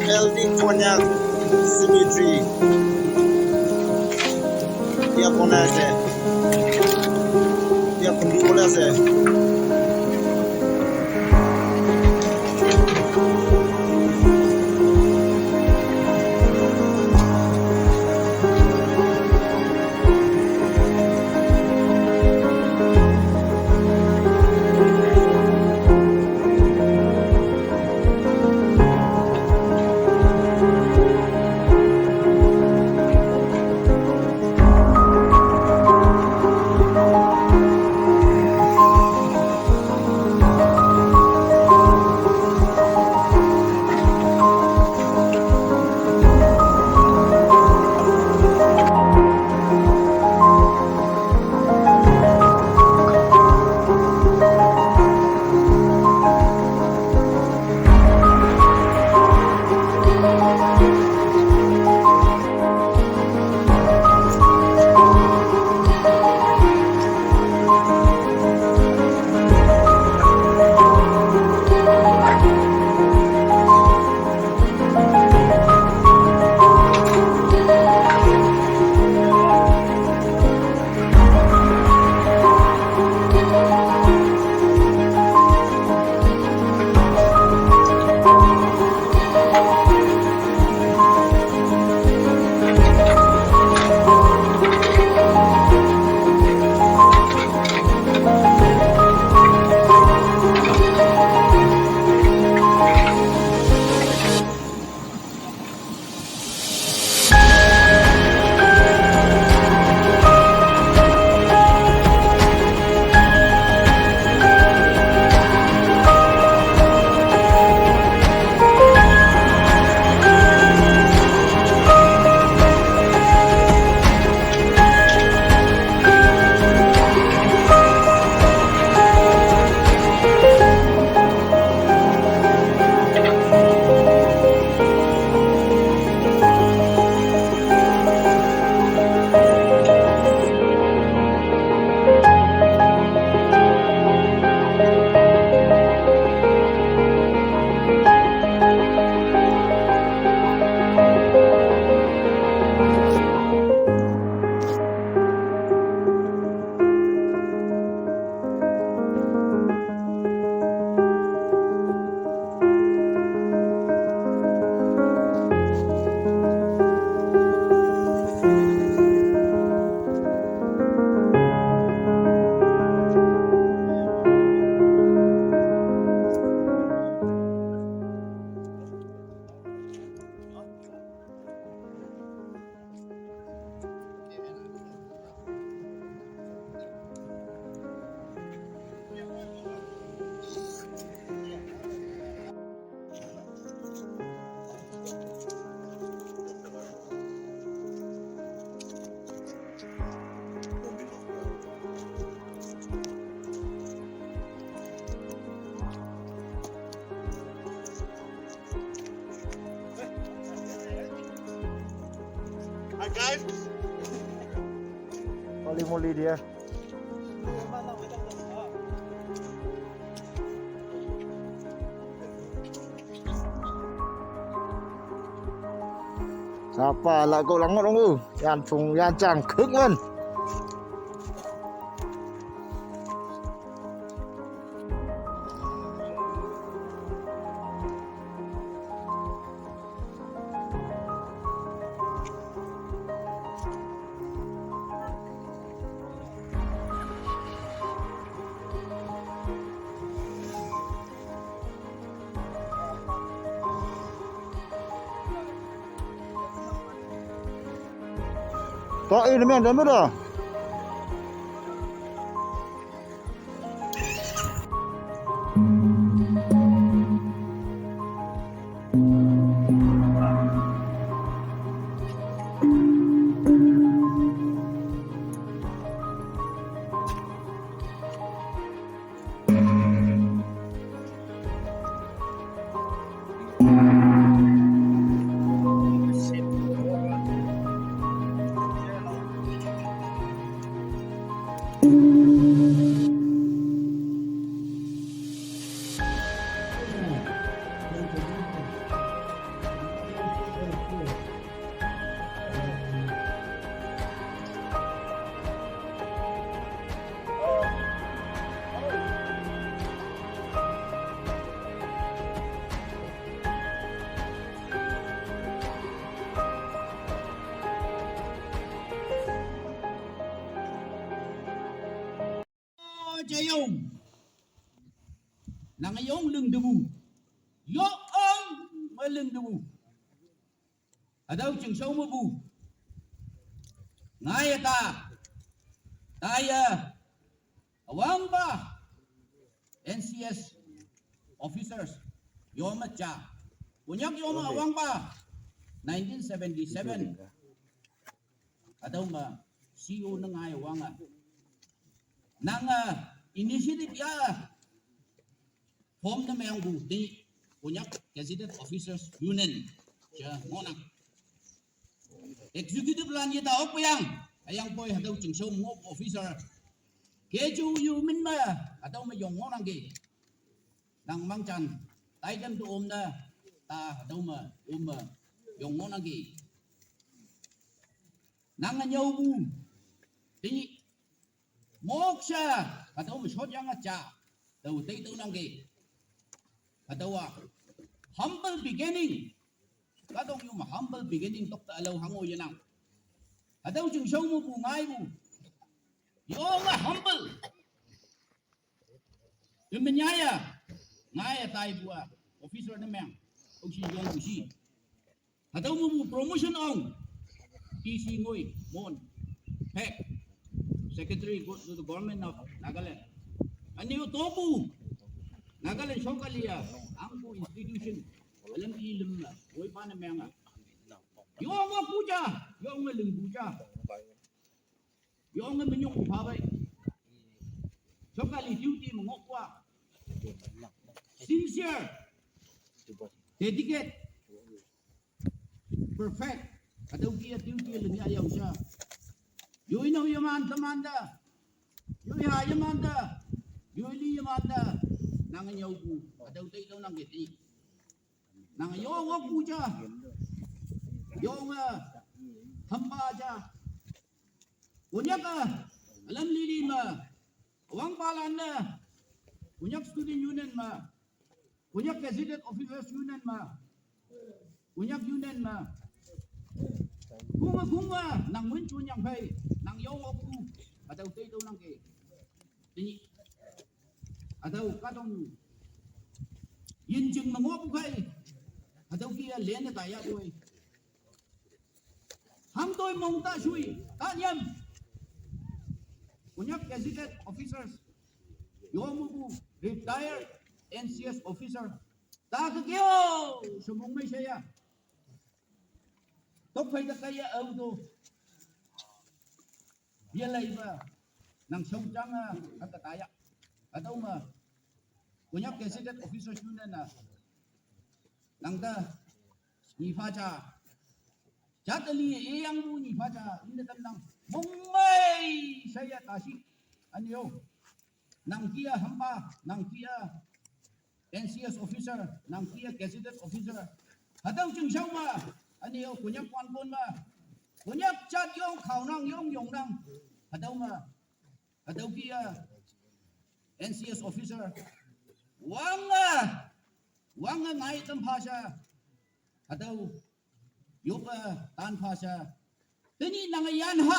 LD Konyak Cemetery. Dia pernah saya, dia pendukung saya. Guys, Muli-muli dia. Siapa lagu langut tunggu? Yan chung yan chang khức lên. Có in men đến mất rồi. chayong nangayong lưng debu yo ông mới lưng debu ở đâu chừng sâu mưa bù ngay ta tay awang ba NCS officers yoma cha punyak yoma awang ba 1977 atau ma CEO ng ay awang nang initiative ya form na mayang bu di punyak Gazetted Officers Union cha ngonang executive lan ya tao payang ayang boy hadaw chingso mo officer keju yu min ma atau ma yong ngonang ge nang mangchan tay dan tu na ta hadaw ma yong ngonang ge nang nyau bu di moksha atau ma shot yang cha tau tay tu nang ge atau humble beginning kadong yung humble beginning tok ta alaw hango yanang adaw chung show mo bungay mo yung humble yung menyaya ngaya tayo buwa officer na mayang og si yung busi adaw mo promotion ong TC ngoy mon heck secretary to the government of Nagaland ano topu Nagaland Shokaliya ang institution alam ilim na boy pa na mga yung mga puja yung mga lingbuja yung mga minyong upabay so kali duty mongokwa sincere dedicate perfect atau kia duty lebih ayaw siya yung inaw yaman tamanda yung yamanda yung ili yamanda nanganyaw po atau tayo nang giti nang yung puja yung hambaja punyak alam lili ma wang palan na punyak student union ma punyak Gazetted Officers Union ma punyak union ma kuma nang mun chunyang phay nang yung pu atau tayo nang ke ini atau kadong yin chừng mà ngó phay atau kia liền na taya boy ham tôi mong ta suy ta nhầm punyak Gazetted Officers yomu retired NCS officer ta cứ kêu sumong may siya tok phải ta kaya auto dia lai ba nang song chang ang kataya atau ma punyak Gazetted Officers Union na nang ta ni faja jatali yang bu ni faja inda nang mongmai saya kasih anyo nang kia hamba nang kia NCS officer nang kia Gazetted Officer hadaw chung shaw ma anyo punyak kwan pon ma punyak chat yong khao nang yong nang hadaw kia NCS officer wanga ngai tam phasha hadaw yopa tan phasha teni nangayan ha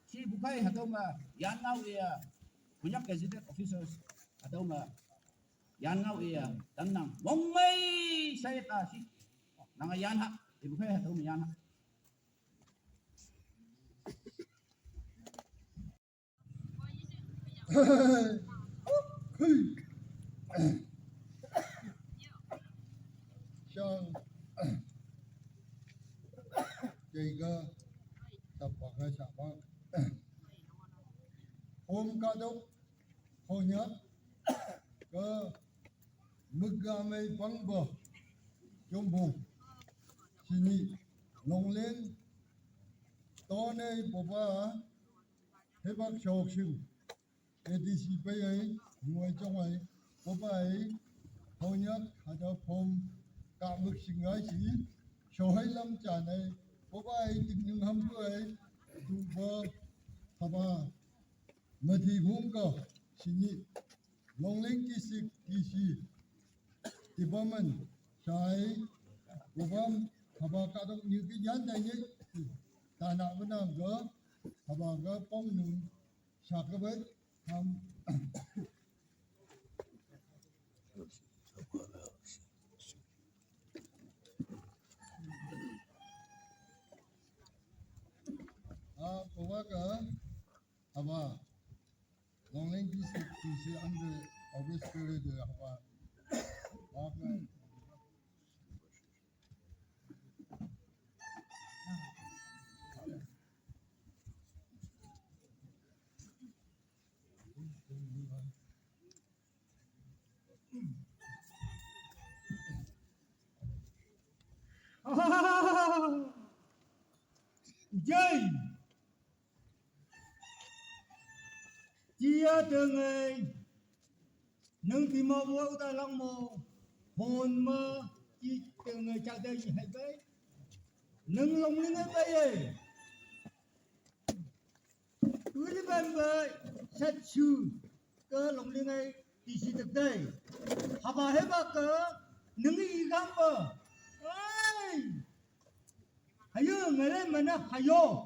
si bukai hadaw ma yan naw ya punyak Gazetted Officers hadaw ma yan naw ya tanang mongmai saya ta si nangayan ha si bukai hadaw ma yan ha Siang Jaga Tapaga Sabak Om Kadok Honyak Ke Megamai Pangba Jombong Sini Nonglen Tone Boba Hebak Chok Sim ADC Pay Ngoy Trong Ai Boba Honyak Ada Pom cả mức sinh ngái sĩ số 25 trả này có bài tình nhưng hâm cười dù vợ thà mà thì cũng có xin nhị long lên kỳ sĩ thì bọn mình sai của bọn thà cả đồng như cái giá này nhé ta nào vẫn làm gỡ thà cái bông nung sạc cái bếp tham Pawaka, Hava, Longling PC under August period, Hava, Waka. Dây chia từ người nâng thì mò vô ta lòng mồ hồn mơ chi từ người chào đây hay vậy nâng lòng nâng ấy vậy cứ đi bên vậy sát chư cơ lòng nâng ấy thì chỉ thực đây hà bà hết bà cơ nâng ý găm bờ ai hayo người lên mà nó hayo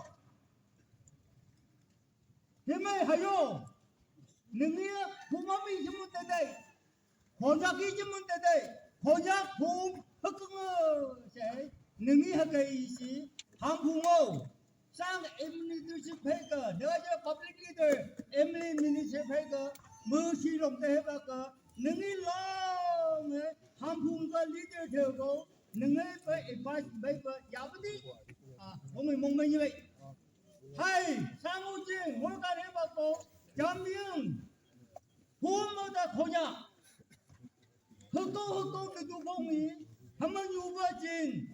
thế mới hayo nâng ý phù mắm ý chứ muốn tới đây hồ giác ý chứ muốn tới đây hồ giác phù hức ngơ sẽ nâng ý hức ý chứ ham phù ngô sang administrative paper đỡ cho public leader Emily minister paper mơ chi lòng tế bà cơ nâng ý long ham phù ngơ leader theo cô nâng ý phải advice paper giáo bất đi không mình mong mình như vậy hay sang ngũ trình mỗi cái đấy bà cô chăm miếng phù mơ ta khổ nhạc hức tô để tu phong ý hâm mơ nhu vợ trình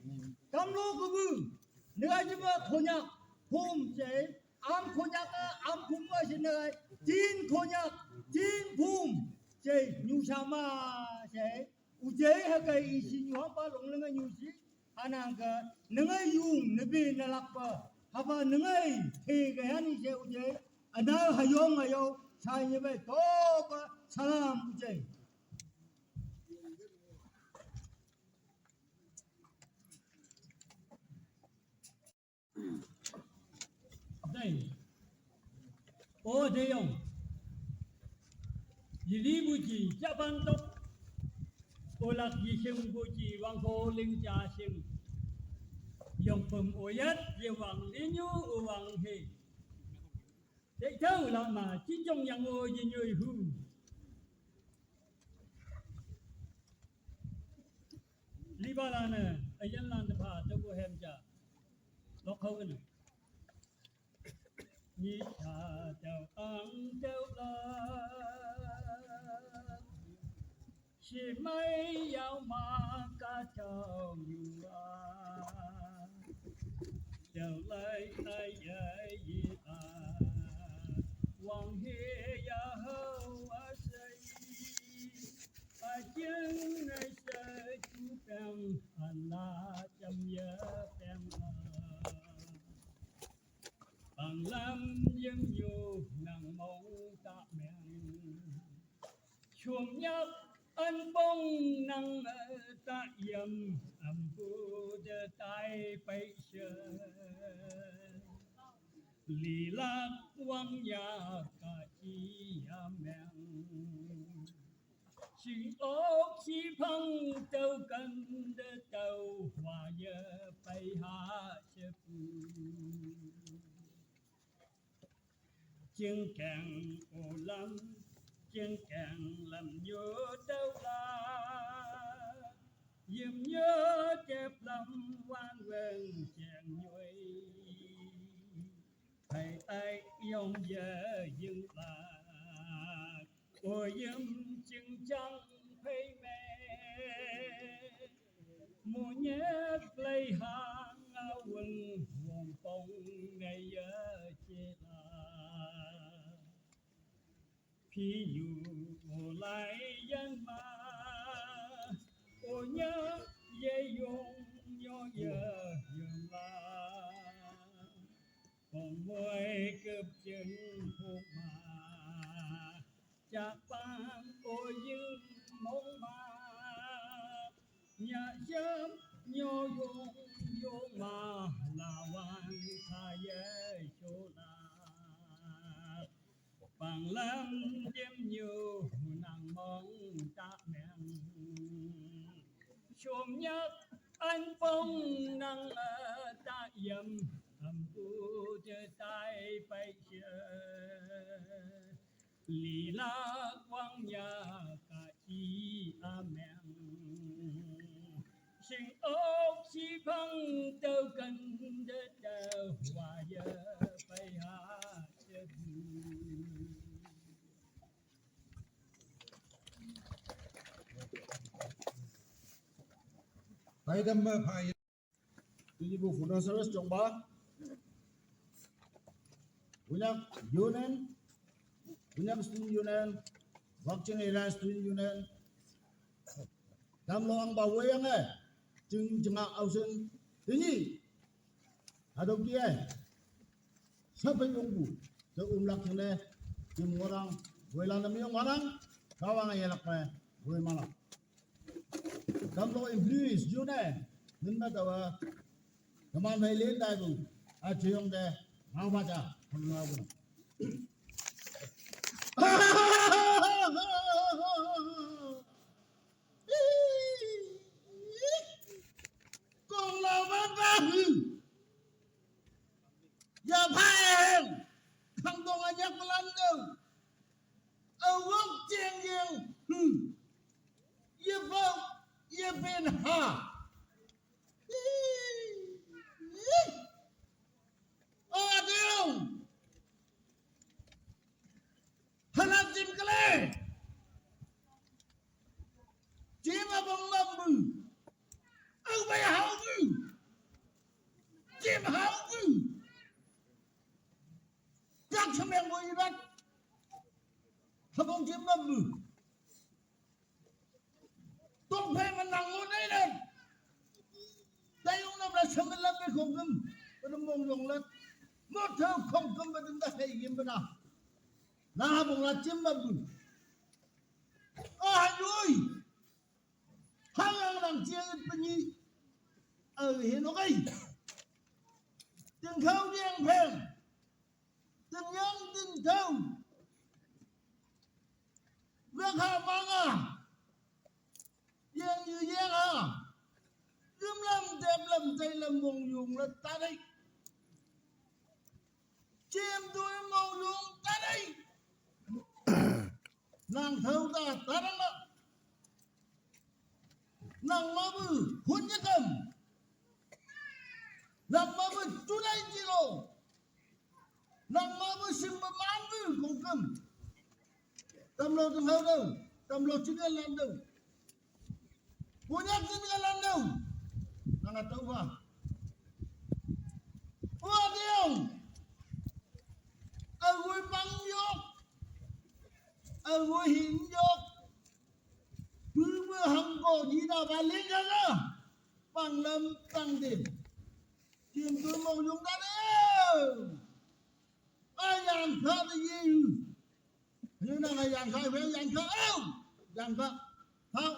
cam lô cơ bư nếu ai chứ mà khổ nhạc phùm chế ám khổ nhạc ám phùm vợ trình này chín khổ nhạc chín phùm chế nhu sao mà chế u chế hay cái ý xin nhu hâm ba lông lên nhu sĩ anh ang cái nâng ấy dùng nâng bị nâng lạc bờ hả bà nâng ấy thì cái hắn ý chế u chế anh đã hay yo sai như vậy tốt quá salam u chế đây ô đây ông yi li bu ji cha ban tốc ô lạc yi sinh bu ji wang cô linh cha sinh dòng phẩm ô yết ye wang li nhu ô wang he để thâu là mà chỉ trong yang ô yi nhui hu li ba la nè ayan lan de pha to ko hem cha lo khâu cái này nhị cha chào ăn chào la chỉ mấy giàu mà cả chào nhiều chào lại ai vậy gì hoàng hi ya hậu a say a chân này say chú bèm Allah chăm nhớ bèm bằng lâm dân dù nàng mong ta mèn chuông nhắc ân bông năng ta yếm âm bu de tai bay sơn lì lạc quang nhà cả chi mèn chỉ ốc chỉ phăng tàu cần de tàu hòa nhớ bay hạ chép chân càng ô lắm chân càng làm nhớ đâu là dìm nhớ chép lắm quan quen chàng nhuệ thầy tay dòng giờ dừng là ôi dìm chân trăng thấy mẹ mùa nhớ lấy hàng áo quần hoàng phong ngày giờ chết phi dù lại dân mà ô nhớ dây dùng nhớ giờ dừng là còn môi cướp chân phụ mà chạc băng ô dưng mong mà nhà chớm nhô dùng mà là quan thay chỗ là bằng lâm đêm nhiều nàng mong ta mèn chôm nhắc anh phong năng ta yếm âm u chơi tai bay chơi lì la quang nhà cả chi amen sinh ốc chi phăng đâu cần đất đâu hòa giờ bay hạ chân Pai dam pai Ibu Fudan Service coba punya union, punya student union, working area student union. Tam lo ang bawa yang jengak ausen ini ada dia siapa yang bu seumlak ini tim orang wala nami yang mana kawang yang lakme wala mana tam lo influence union nina tawa teman hai lên đây bu aciong de mau baca mau bu con lao bát bát giờ phải thằng con anh nhắc lần đâu ở góc trên giường giờ vào giờ bên hà Adiong Halat tim kale Cima bang lambu Au bay hau bu Cim hau bu Jak semeng bo ibat Habong cim lambu Tong phe menang ngon ai den Dayung nam la semel lambe khongkem Pada mong yong let một thao không cầm bên ta hay game bên nào na bông là chiếm bầm bự hành ơi hàng hàng làm chiên bên nhị hiện nó cái từng khâu đen phèn từng nhang từng thâu việc hà mang đen như đen gươm lâm đẹp lâm tay lâm mông dùng là ta đây chim tôi màu luồng ta đây nàng thâu ta ta đang đó nàng mà bự hôn nhất cầm nàng mà bự chú đây chi lô nàng mà bự sim mà man bự không cầm tâm lô từng hâu đâu tâm lô chính là làm đâu hôn nhất chính là làm đâu nàng là tâu vào hoa tiêu ở vui băng vô ở vui hình vô cứ mưa hầm cổ gì nào bà lên ra đó bằng lâm tăng tiền chìm cứ mong dùng ta đâu ai dàn khá thì gì như nào là dàn khá phải dàn khá không dàn khá không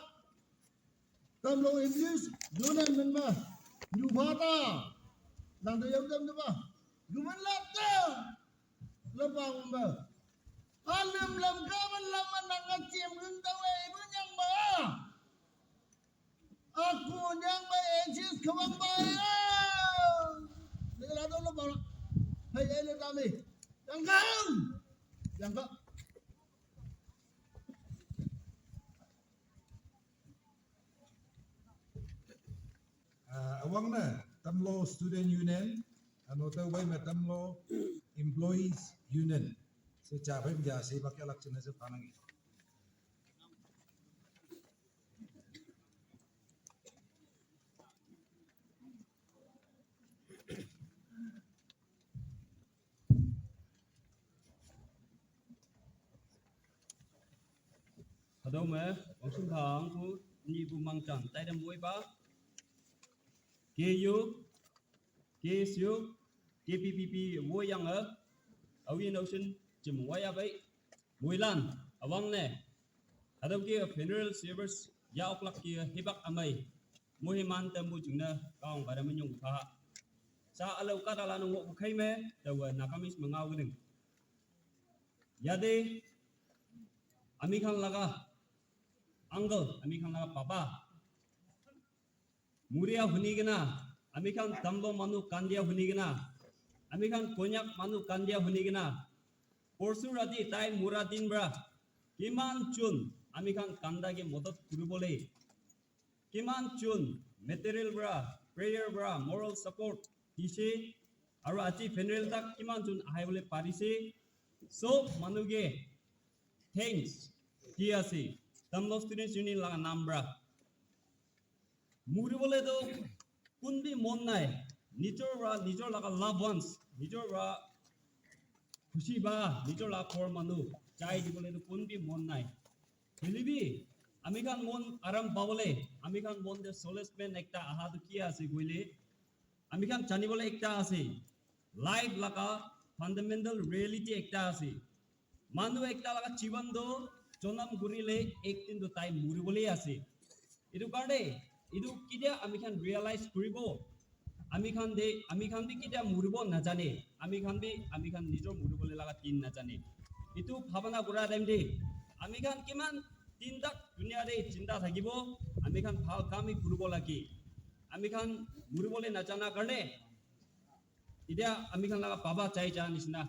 tâm lộ em dưới dù nên mình mà dù phá ta đang tôi giống tâm đó mà dù mình lát ta lebang ba alam lam ka man lam nang chim gung tao e bu nyang ba aku nyang ba e chis khawang ba ni la do lo ba hay ai le ta mi yang ka awang na tamlo student union ano tao bay ma tamlo employees union secara pemja si pakai laksana sepanangi ở đâu mà ông sinh thằng của ni bu mang trần tay đâm mũi ba kia yêu kia siêu kia ppp mũi yang ở yên đâu sinh chìm quay vậy mũi lan ở văng nè ở đâu kia funeral service giao lắc kia hi bắc amai mũi man tâm mũi chừng nè con phải mình dùng phá sa alo cả là nó ngộ khay mẹ đầu nakamis mangau cái đừng ya đi ami khan laga uncle, ami khan laga papa. Muria hunigena, ami khan tamlo manu kandia hunigena, ami khan konyak manu kandia hunigena. Porsurati tai muradin bra, kiman chun, ami khan kanda ke modot kurubole. Kiman chun, material bra, prayer bra, moral support, tise, aru achi funeral tak kiman chun ahai bole parise. So manuge, thanks, kiasi, tamlo students union laga nambra. Muri bole do kunbi mon nai nijor laga loved ones nijor ra khushi ba nijor la kor manu chai di bole do kunbi mon nai hilibi ami khan mon aram babole ami khan mon de solace men ekta aha do ki ase goile ami khan chani bole ekta ase life laga fundamental reality ekta ase manu ekta laga jiban do jonam gurile ektin do tai muri bole ase itu kande itu kidia ami khan realize kuribo ami khan bi kidia muribo na jane ami khan nijor muribo le laga tin na jane itu bhabana gura time de ami khan kiman tin dak dunia de chinta thakibo ami khan bhal kami kuribo lagi ami khan muribo le na jana karne idia ami khan laga baba chai ja nisna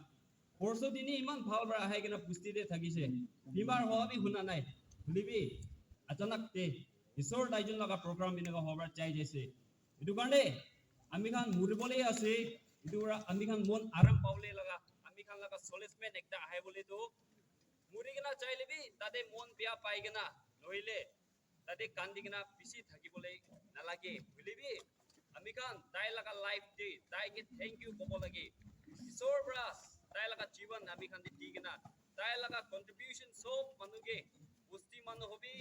porso dini iman bhal bra hai kena pusti de thakise bimar hobi huna nai libi achanak te Isor daijun laga program binaga hobar chai jaise itu kande ami khan muribole ase itu ra ami khan mon aram paule laga ami khan laga solesmen ekta ahai bole do muri gena chai lebi tade mon bia pai gena noile tade kandi gena bisi thaki bole nalage bulibi ami khan dai laga life de dai ke thank you kobo lage isor bras dai laga jiban ami khan di gena dai laga contribution so manuge pusti manu hobi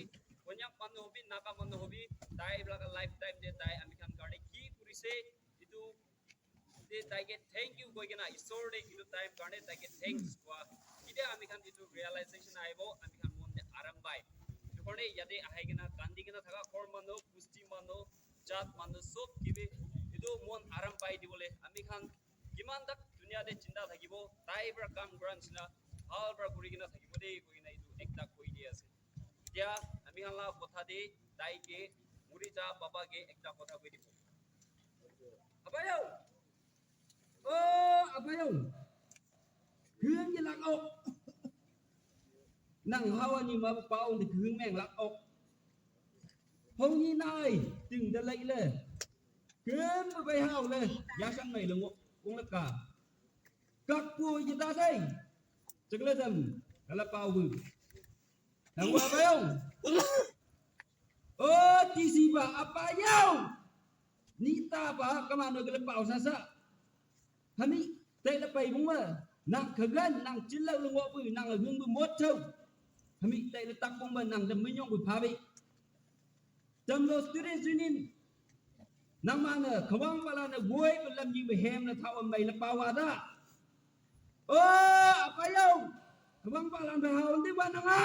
konyak manu hobi naga manu hobi dai laga lifetime de dai ami khan karne ki purise itu de dai ke thank you koi gena isor de itu time karne dai ke thanks kwa ide ami khan itu realization aibo ami khan mon de aram bai itu kone yade ahai gena kandi gena thaga khor manu pusti manu jat manu sob kibe itu mon aram pai di bole ami khan kiman dak dunia de chinta thakibo dai bra kam gran sina hal bra kuri gena thakibo de koi na itu ekta koi dia ase dia আমি হালা কথা দি তাইকে মুড়ি যা বাবাকে একটা কথা কই দিব আবায়ও ও আবায়ও hướng như lạc ốc nằng hawa như mà bao thì hướng mèn lạc ốc không như này từng đã lấy lên kiếm mà bay hao lên giá sẵn này là ngộ cũng là cả các cô như ta đây chắc là dầm là bao vừ nằng qua bay không oh tisiba apa yau nita ba kamano gele pau sasa hani tay la pai bung ma nang khagan nang chilau lu ngo bu nang la hương bu mot chau hami tay la tak bung ma nang dam mi nyong bu pha bi tam lo student union nang ma na khawang pala na goi bu lam ji bu hem na thau mai la pawa da oh apa yau khawang pala ba haun di ba nang a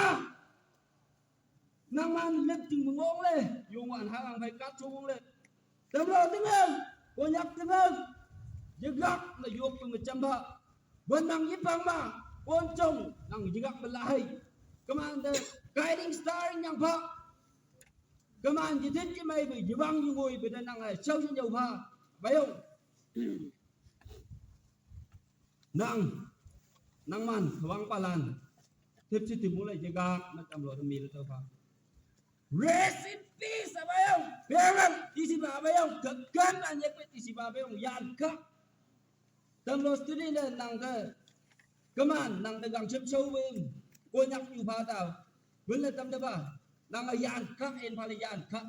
nang man lep ting mong le yung an hang phải cắt chung le tầm lo tiếng ơi cô nhắc tiếng ơi jegak na yok pung chamba bon nang yipang ba kon chong nang jegak belai commander guiding star yang pha command ji tin ji mai bi jibang yu ngồi bi nang ai sau trên dầu pha phải không nang man wang palan tiếp chi tìm lại jegak na cham lo mi le tao pha rest in peace abayong perang tisiba abayong kekan anya pe tisiba abayong yan ka tamlo student nang ka kaman nang dagang chep show bum ko nyak yu pha tao bun le tam da ba nang yan ka en pha le yan ka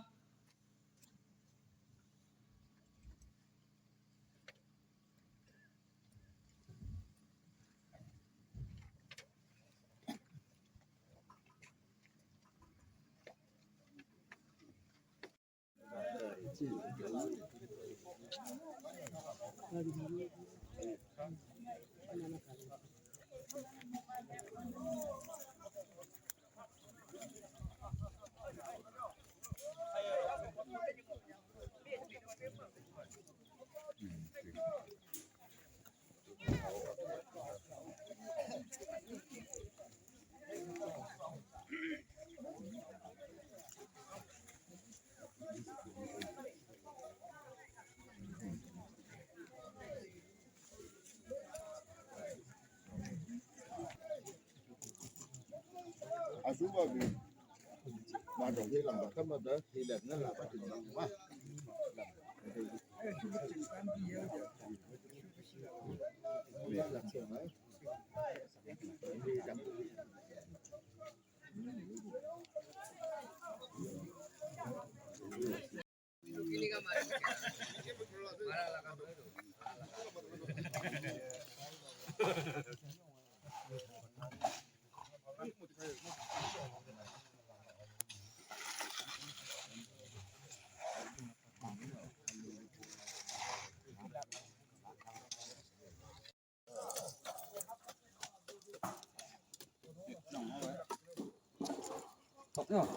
xuống vào vì mà đầu tiên làm các mà đó thì đẹp nó là quá trình làm quá Không,